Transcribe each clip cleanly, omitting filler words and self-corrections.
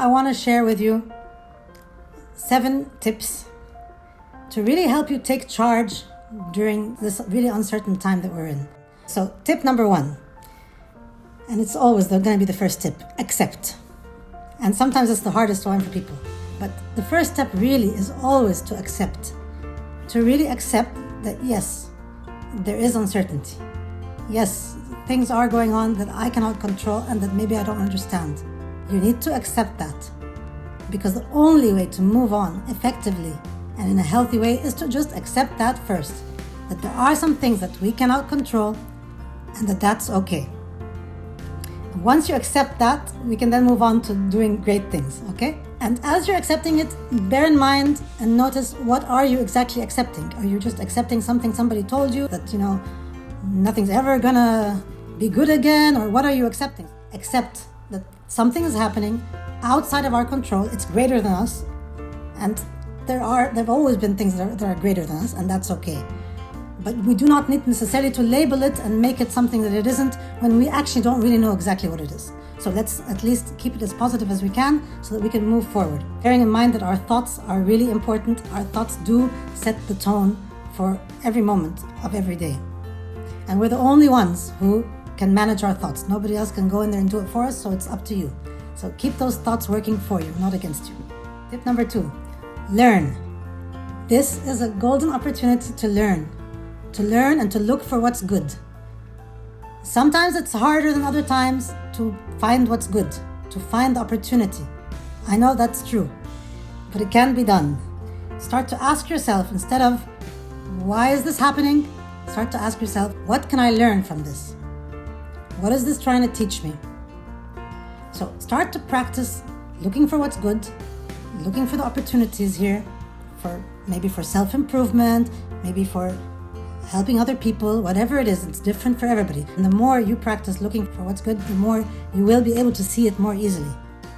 I want to share with you 7 tips to really help you take charge during this really uncertain time that we're in. So tip number 1, and it's always going to be the first tip, accept. And sometimes it's the hardest one for people. But the first step really is always to accept. To really accept that yes, there is uncertainty. Yes, things are going on that I cannot control and that maybe I don't understand. You need to accept that. Because the only way to move on effectively and in a healthy way is to just accept that first. That there are some things that we cannot control and that's okay. Once you accept that, we can then move on to doing great things, okay? And as you're accepting it, bear in mind and notice, what are you exactly accepting? Are you just accepting something somebody told you that, nothing's ever gonna be good again? Or what are you accepting? Accept that something is happening outside of our control. It's greater than us. And there've always been things that are greater than us, and that's okay. But we do not need necessarily to label it and make it something that it isn't when we actually don't really know exactly what it is. So let's at least keep it as positive as we can so that we can move forward. Bearing in mind that our thoughts are really important. Our thoughts do set the tone for every moment of every day. And we're the only ones who can manage our thoughts. Nobody else can go in there and do it for us, so it's up to you. So keep those thoughts working for you, not against you. Tip number 2, learn. This is a golden opportunity to learn and to look for what's good. Sometimes it's harder than other times to find what's good, to find the opportunity. I know that's true, but it can be done. Start to ask yourself, instead of, why is this happening? Start to ask yourself, what can I learn from this? What is this trying to teach me? So start to practice looking for what's good, looking for the opportunities here, maybe for self-improvement, maybe for helping other people, whatever it is, it's different for everybody. And the more you practice looking for what's good, the more you will be able to see it more easily.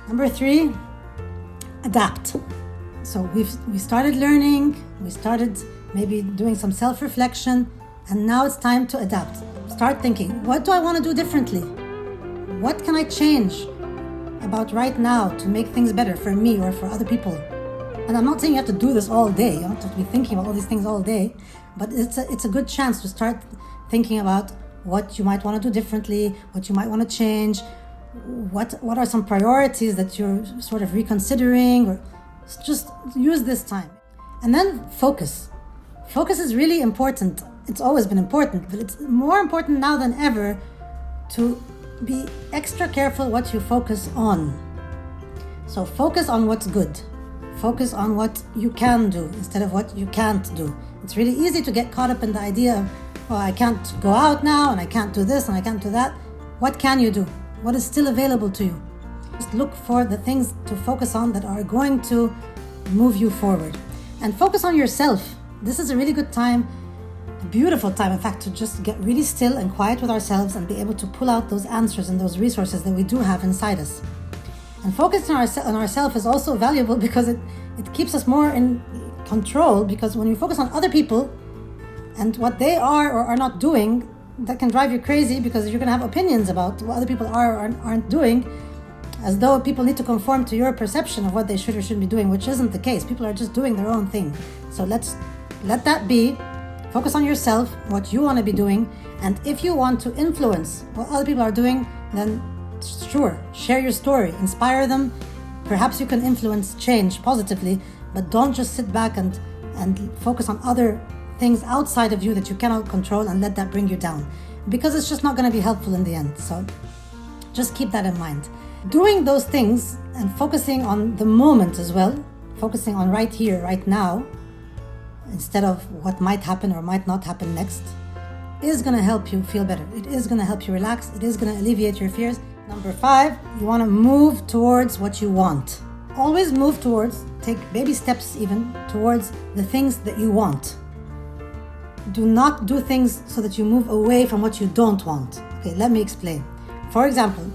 Number 3, adapt. So we started learning, we started maybe doing some self-reflection, and now it's time to adapt. Start thinking, what do I want to do differently? What can I change about right now to make things better for me or for other people? And I'm not saying you have to do this all day. You don't have to be thinking about all these things all day. But it's a good chance to start thinking about what you might want to do differently, what you might want to change, what are some priorities that you're sort of reconsidering, or just use this time. And then focus. Focus is really important. It's always been important, but it's more important now than ever to be extra careful what you focus on. So focus on what's good. Focus on what you can do instead of what you can't do. It's really easy to get caught up in the idea of, I can't go out now, and I can't do this, and I can't do that. What can you do? What is still available to you? Just look for the things to focus on that are going to move you forward. And focus on yourself. This is a really good time, a beautiful time, in fact, to just get really still and quiet with ourselves and be able to pull out those answers and those resources that we do have inside us. And focusing on ourselves is also valuable because it keeps us more in control, because when you focus on other people and what they are or are not doing, that can drive you crazy, because you're going to have opinions about what other people are or aren't doing, as though people need to conform to your perception of what they should or shouldn't be doing, which isn't the case. People are just doing their own thing. So let's let that be. Focus on yourself, what you want to be doing, and if you want to influence what other people are doing, then sure, share your story, inspire them. Perhaps you can influence change positively, but don't just sit back and focus on other things outside of you that you cannot control and let that bring you down, because it's just not going to be helpful in the end. So just keep that in mind. Doing those things and focusing on the moment as well, focusing on right here, right now, instead of what might happen or might not happen next, is going to help you feel better. It is going to help you relax. It is going to alleviate your fears. Number 5, you want to move towards what you want. Always move towards, take baby steps even, towards the things that you want. Do not do things so that you move away from what you don't want. Okay, let me explain. For example,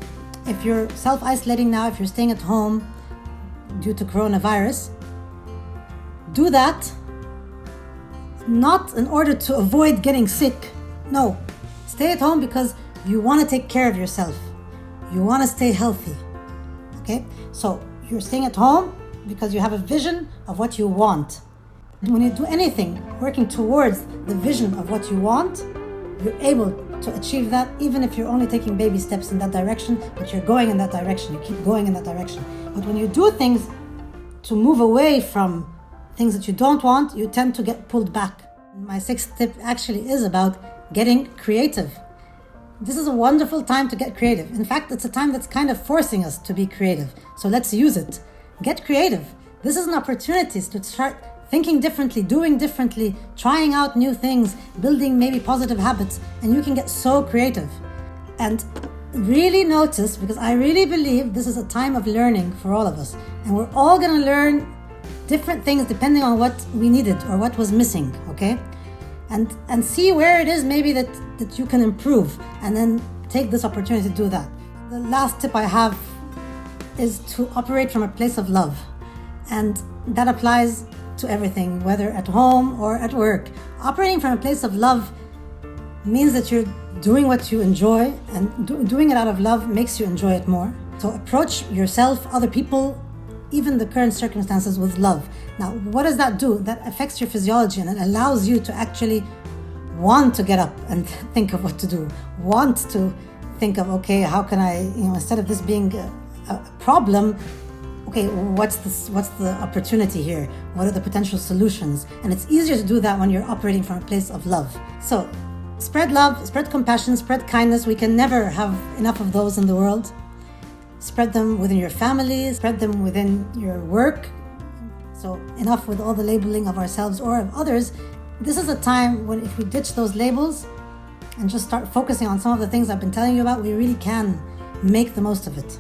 if you're self-isolating now, if you're staying at home due to coronavirus, do that not in order to avoid getting sick. No, stay at home because you want to take care of yourself. You want to stay healthy. Okay, so You're staying at home because you have a vision of what you want. When you do anything working towards the vision of what you want, you're able to achieve that, even if you're only taking baby steps in that direction, but you're going in that direction. You keep going in that direction. But when you do things to move away from things that you don't want, you tend to get pulled back. My sixth tip actually is about getting creative. This is a wonderful time to get creative. In fact, it's a time that's kind of forcing us to be creative. So let's use it. Get creative. This is an opportunity to start thinking differently, doing differently, trying out new things, building maybe positive habits, and you can get so creative. And really notice, because I really believe this is a time of learning for all of us, and we're all going to learn different things depending on what we needed or what was missing, okay? And see where it is maybe that you can improve, and then take this opportunity to do that. The last tip I have is to operate from a place of love, and that applies to everything, whether at home or at work. Operating from a place of love means that you're doing what you enjoy, and doing it out of love makes you enjoy it more. So approach yourself, other people, even the current circumstances with love. Now, what does that do? That affects your physiology, and it allows you to actually want to get up and think of what to do. Want to think of, okay, how can I, instead of this being a problem, okay, what's the opportunity here? What are the potential solutions? And it's easier to do that when you're operating from a place of love. So spread love, spread compassion, spread kindness. We can never have enough of those in the world. Spread them within your family, spread them within your work. So enough with all the labeling of ourselves or of others. This is a time when if we ditch those labels and just start focusing on some of the things I've been telling you about, we really can make the most of it.